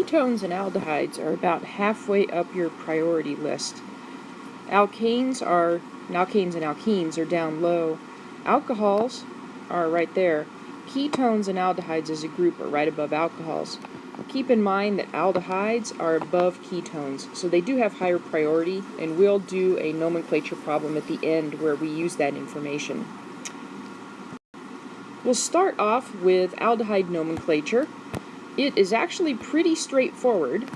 ketones and aldehydes are about halfway up your priority list. Alkanes and alkenes are down low. Alcohols are right there. Ketones and aldehydes as a group are right above alcohols. Keep in mind that aldehydes are above ketones, so they do have higher priority, and we'll do a nomenclature problem at the end where we use that information. We'll start off with aldehyde nomenclature. It is actually pretty straightforward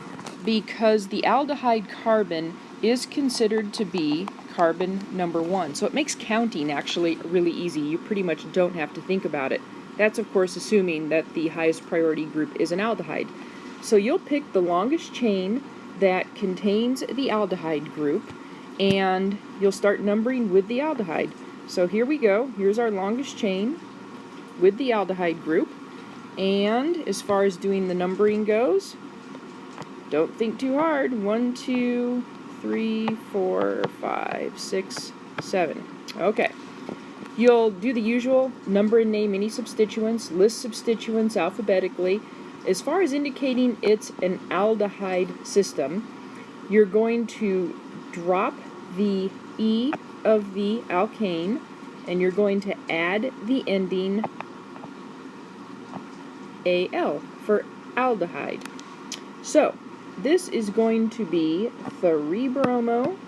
because the aldehyde carbon is considered to be carbon number 1. So it makes counting actually really easy. You pretty much don't have to think about it. That's of course assuming that the highest priority group is an aldehyde. So you'll pick the longest chain that contains the aldehyde group and you'll start numbering with the aldehyde. So here we go. Here's our longest chain with the aldehyde group. And as far as doing the numbering goes, don't think too hard. 1, 2, 3, 4, 5, 6, 7. Okay. You'll do the usual number and name any substituents, list substituents alphabetically. As far as indicating it's an aldehyde system, you're going to drop the E of the alkane and you're going to add the ending Al for aldehyde. So this is going to be 3-bromo.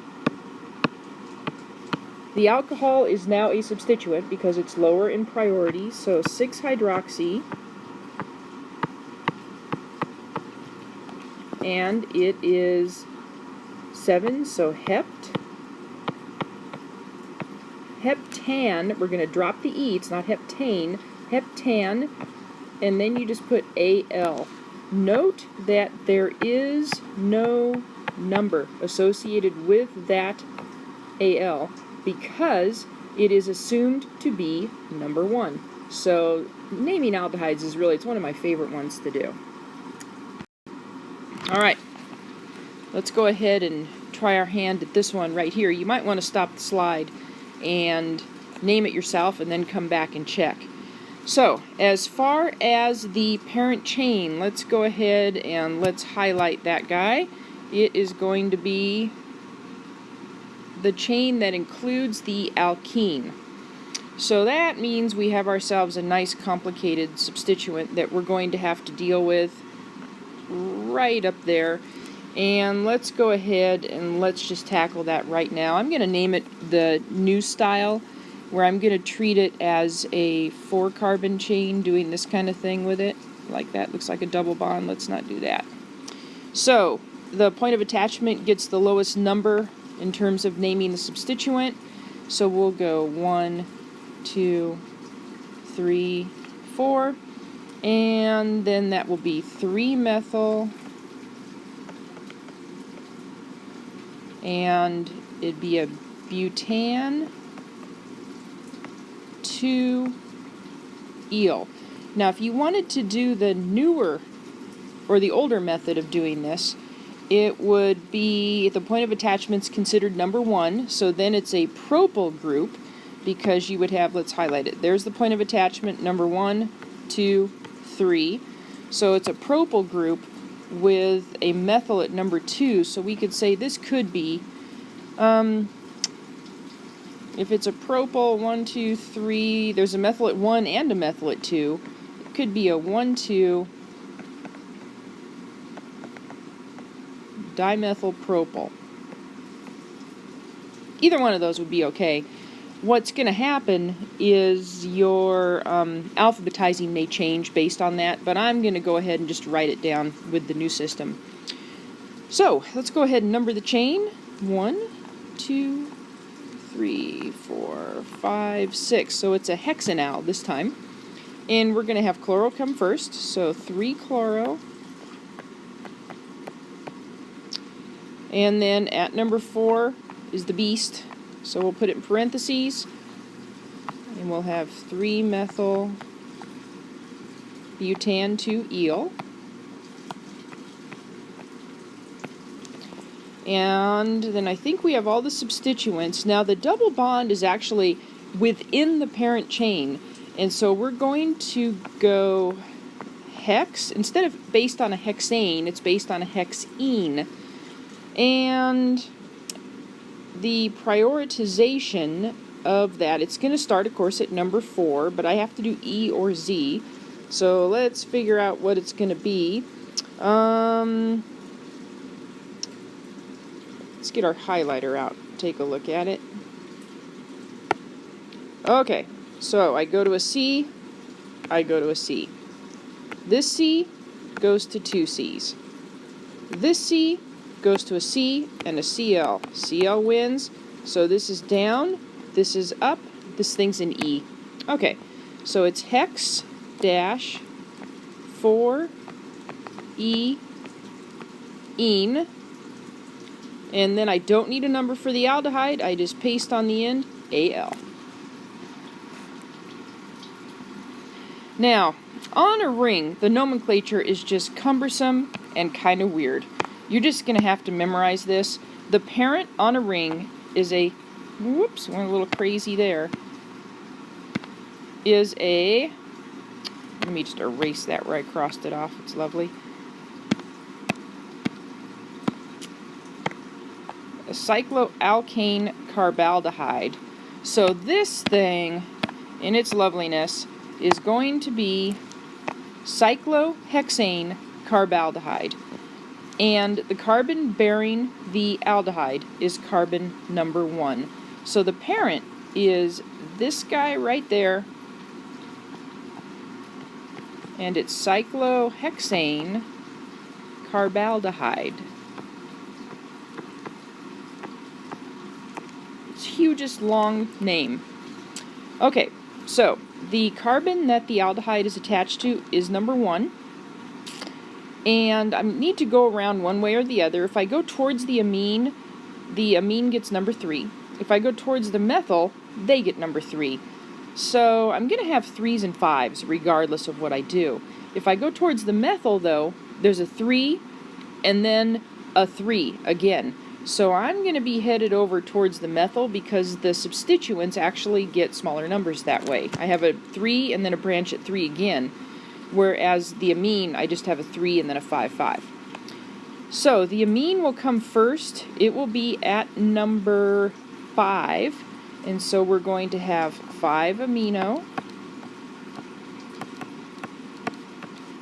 The alcohol is now a substituent because it's lower in priority, so 6-hydroxy, and it is 7, so heptan, we're going to drop the E, it's not heptane, heptan, and then you just put Al. Note that there is no number associated with that Al because it is assumed to be number 1. So naming aldehydes is really, it's one of my favorite ones to do. Alright, let's go ahead and try our hand at this one right here. You might want to stop the slide and name it yourself and then come back and check. So, as far as the parent chain, let's go ahead and let's highlight that guy. It is going to be the chain that includes the alkene. So that means we have ourselves a nice complicated substituent that we're going to have to deal with right up there. And let's go ahead and let's just tackle that right now. I'm going to name it the new style, where I'm going to treat it as a 4-carbon chain, doing this kind of thing with it. Like that, looks like a double bond. Let's not do that. So, the point of attachment gets the lowest number in terms of naming the substituent. So we'll go 1, 2, 3, 4. And then that will be 3-methyl. And it'd be a butan 2-eel. Now, if you wanted to do the newer or the older method of doing this, it would be the point of attachment's considered number 1, so then it's a propyl group because you would have, let's highlight it. There's the point of attachment number 1, 2, 3. So it's a propyl group with a methyl at number 2, so we could say this could be if it's a propyl 1, 2, 3, there's a methyl at 1 and a methyl at 2. It could be a 1, 2 dimethyl propyl. Either one of those would be okay. What's going to happen is your alphabetizing may change based on that, but I'm going to go ahead and just write it down with the new system. So let's go ahead and number the chain. 1, 2, 3, 4, 5, 6. So it's a hexanal this time. And we're going to have chloro come first. So 3-chloro. And then at number 4 is the beast. So we'll put it in parentheses. And we'll have 3-methyl butan 2-eel. And then I think we have all the substituents. Now the double bond is actually within the parent chain. And so we're going to go hex. Instead of based on a hexane, it's based on a hexene. And the prioritization of that, it's going to start, of course, at number 4, but I have to do E or Z. So let's figure out what it's going to be. Let's get our highlighter out, take a look at it. Okay, so I go to a C, I go to a C. This C goes to 2 C's. This C goes to a C and a CL. CL wins, so this is down, this is up, this thing's an E. Okay, so it's hex dash 4 E ene, and then I don't need a number for the aldehyde, I just paste on the end Al. Now, on a ring, the nomenclature is just cumbersome and kind of weird. You're just going to have to memorize this. The parent on a ring is a, whoops, went a little crazy there, is a, let me just erase that where I crossed it off, it's lovely. A cycloalkane carbaldehyde. So this thing, in its loveliness, is going to be cyclohexane carbaldehyde. And the carbon bearing the aldehyde is carbon number 1. So the parent is this guy right there, and it's cyclohexane carbaldehyde. It's hugest long name. Okay, so the carbon that the aldehyde is attached to is number 1. And I need to go around one way or the other. If I go towards the amine gets number 3. If I go towards the methyl, they get number 3. So I'm going to have 3s and 5s regardless of what I do. If I go towards the methyl, though, there's a 3 and then a 3 again. So I'm going to be headed over towards the methyl because the substituents actually get smaller numbers that way. I have a 3 and then a branch at 3 again. Whereas the amine, I just have a 3 and then a 5, 5. So the amine will come first. It will be at number 5. And so we're going to have 5 amino.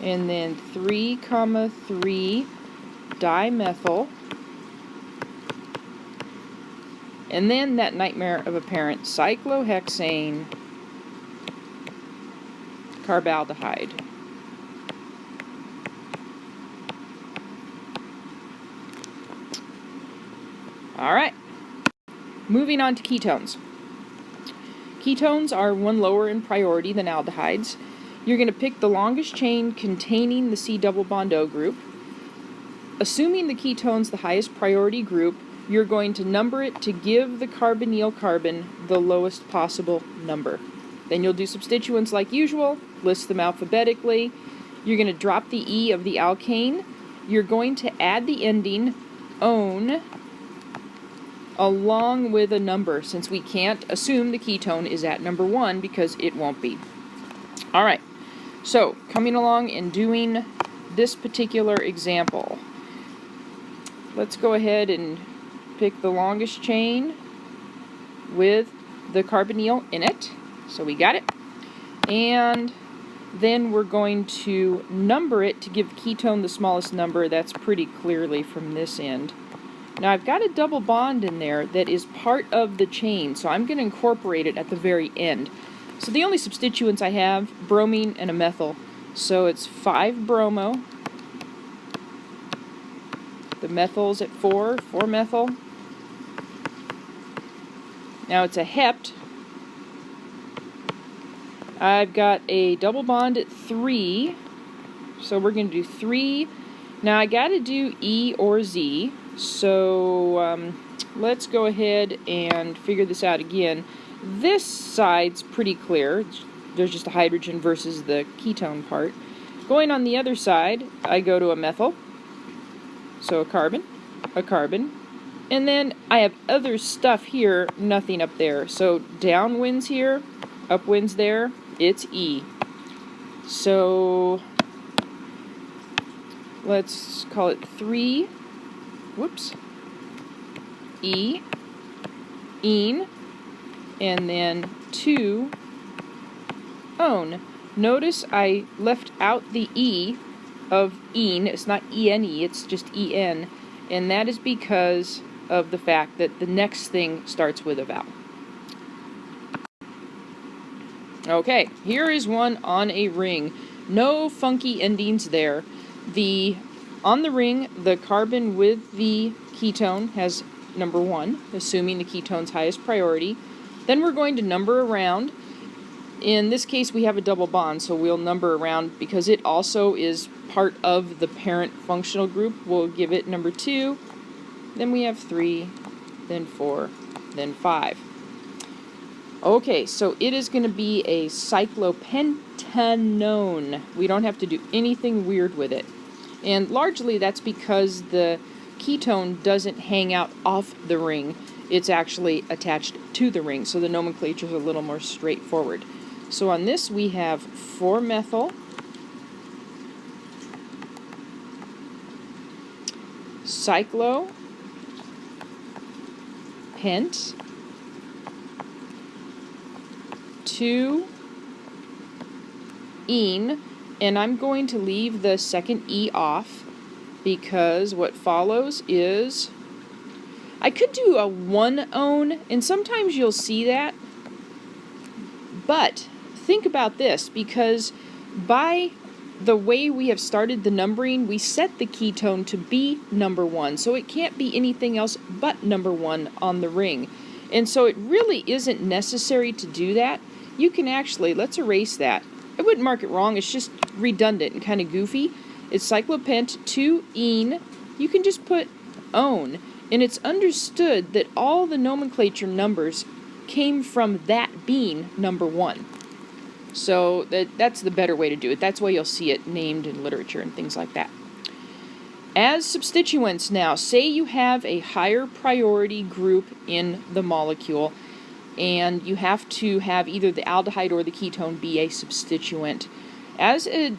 And then 3, 3 dimethyl. And then that nightmare of a parent, cyclohexane carbaldehyde. All right, moving on to ketones. Ketones are one lower in priority than aldehydes. You're going to pick the longest chain containing the C double bond O group. Assuming the ketone's the highest priority group, you're going to number it to give the carbonyl carbon the lowest possible number. Then you'll do substituents like usual, list them alphabetically. You're going to drop the E of the alkane. You're going to add the ending -one along with a number, since we can't assume the ketone is at number 1 because it won't be. All right, so coming along and doing this particular example. Let's go ahead and pick the longest chain with the carbonyl in it. So we got it. And then we're going to number it to give the ketone the smallest number. That's pretty clearly from this end. Now I've got a double bond in there that is part of the chain, so I'm going to incorporate it at the very end. So the only substituents I have, bromine and a methyl. So it's 5 bromo. The methyl's at 4 methyl. Now it's a hept. I've got a double bond at 3. So we're going to do 3. Now I got to do E or Z. So let's go ahead and figure this out again. This side's pretty clear. There's just a hydrogen versus the ketone part. Going on the other side, I go to a methyl. So a carbon, and then I have other stuff here, nothing up there. So down wins here, up wins there, it's E. So let's call it 3, ene, and then 2, one. Notice I left out the E of ene. It's not ene, it's just en, and that is because of the fact that the next thing starts with a vowel. Okay, here is one on a ring. No funky endings there. On the ring, the carbon with the ketone has number 1, assuming the ketone's highest priority. Then we're going to number around. In this case, we have a double bond, so we'll number around because it also is part of the parent functional group. We'll give it number 2, then we have 3, then 4, then 5. Okay, so it is going to be a cyclopentanone. We don't have to do anything weird with it. And largely that's because the ketone doesn't hang out off the ring. It's actually attached to the ring, so the nomenclature is a little more straightforward. So on this we have 4-methyl, cyclopent, 2-ene, and I'm going to leave the second E off because what follows is, I could do a 1-one, and sometimes you'll see that, but think about this, because by the way we have started the numbering, we set the ketone to be number 1, so it can't be anything else but number 1 on the ring. And so it really isn't necessary to do that. You can actually, let's erase that. I wouldn't mark it wrong, it's just redundant and kind of goofy. It's cyclopent 2-ene. You can just put one, and it's understood that all the nomenclature numbers came from that being number 1. So that's the better way to do it. That's why you'll see it named in literature and things like that. As substituents now, say you have a higher priority group in the molecule, and you have to have either the aldehyde or the ketone be a substituent. As a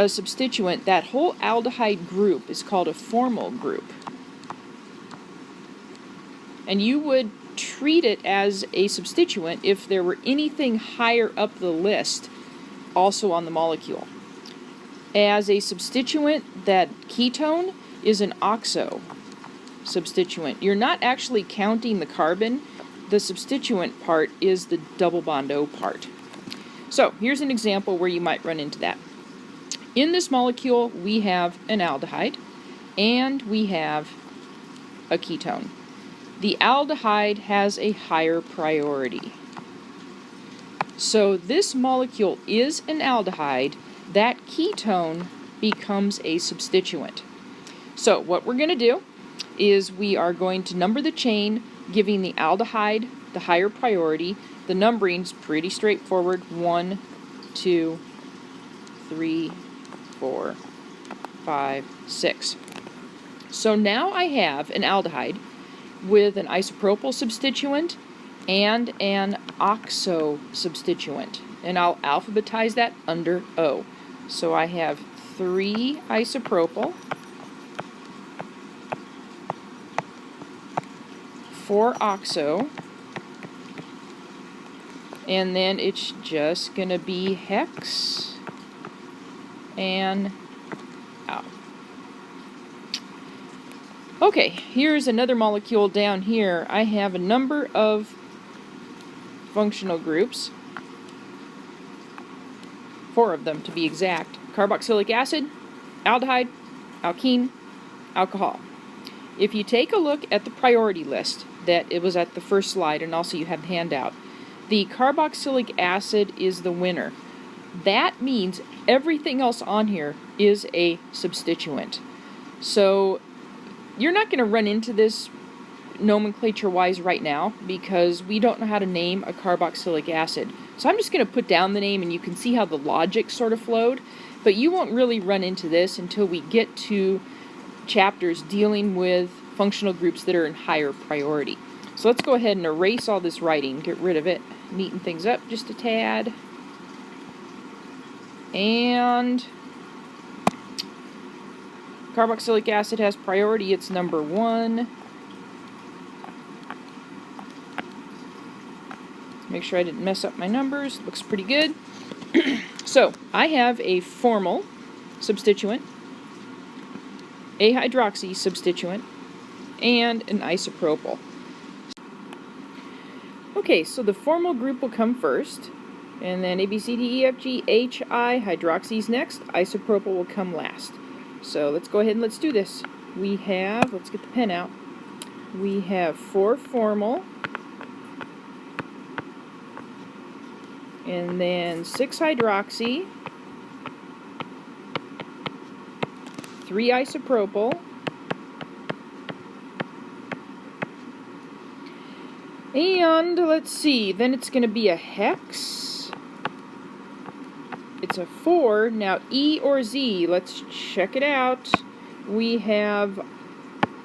substituent, that whole aldehyde group is called a formal group. And you would treat it as a substituent if there were anything higher up the list also on the molecule. As a substituent, that ketone is an oxo substituent. You're not actually counting the carbon. The substituent part is the double bond O part. So here's an example where you might run into that. In this molecule, we have an aldehyde and we have a ketone. The aldehyde has a higher priority. So this molecule is an aldehyde. That ketone becomes a substituent. So what we're going to do is we are going to number the chain, giving the aldehyde the higher priority. The numbering's pretty straightforward. 1, 2, 3, 4, 5, 6. So now I have an aldehyde with an isopropyl substituent and an oxo substituent. And I'll alphabetize that under O. So I have 3 isopropyl, 4 oxo, and then it's just going to be hex and out. Okay, here's another molecule down here. I have a number of functional groups, 4 of them to be exact. Carboxylic acid, aldehyde, alkene, alcohol. If you take a look at the priority list that it was at the first slide, and also you have the handout, the carboxylic acid is the winner. That means everything else on here is a substituent. So you're not going to run into this nomenclature-wise right now because we don't know how to name a carboxylic acid. So I'm just going to put down the name and you can see how the logic sort of flowed. But you won't really run into this until we get to chapters dealing with functional groups that are in higher priority. So let's go ahead and erase all this writing, get rid of it, neaten things up just a tad. And carboxylic acid has priority. It's number 1. Make sure I didn't mess up my numbers. Looks pretty good. So, I have a formal substituent, a hydroxy substituent, and an isopropyl. Okay, so the formal group will come first, and then A, B, C, D, E, F, G, H, I, hydroxy's next, isopropyl will come last. So let's go ahead and let's do this. We have, let's get the pen out, we have 4 formal, and then 6 hydroxy, 3 isopropyl, and let's see, then it's going to be a hex. It's a 4. Now E or Z, let's check it out. We have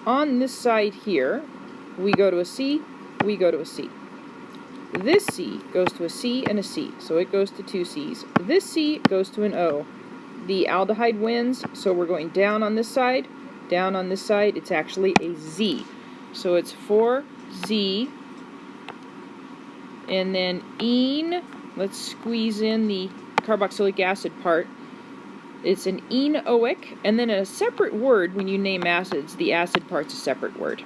on this side here, we go to a C, we go to a C. This C goes to a C and a C, so it goes to 2 C's. This C goes to an O. The aldehyde wins, so we're going down on this side. Down on this side, it's actually a Z. So it's 4Z. And then ene, let's squeeze in the carboxylic acid part. It's an enoic, and then a separate word when you name acids, the acid part's a separate word.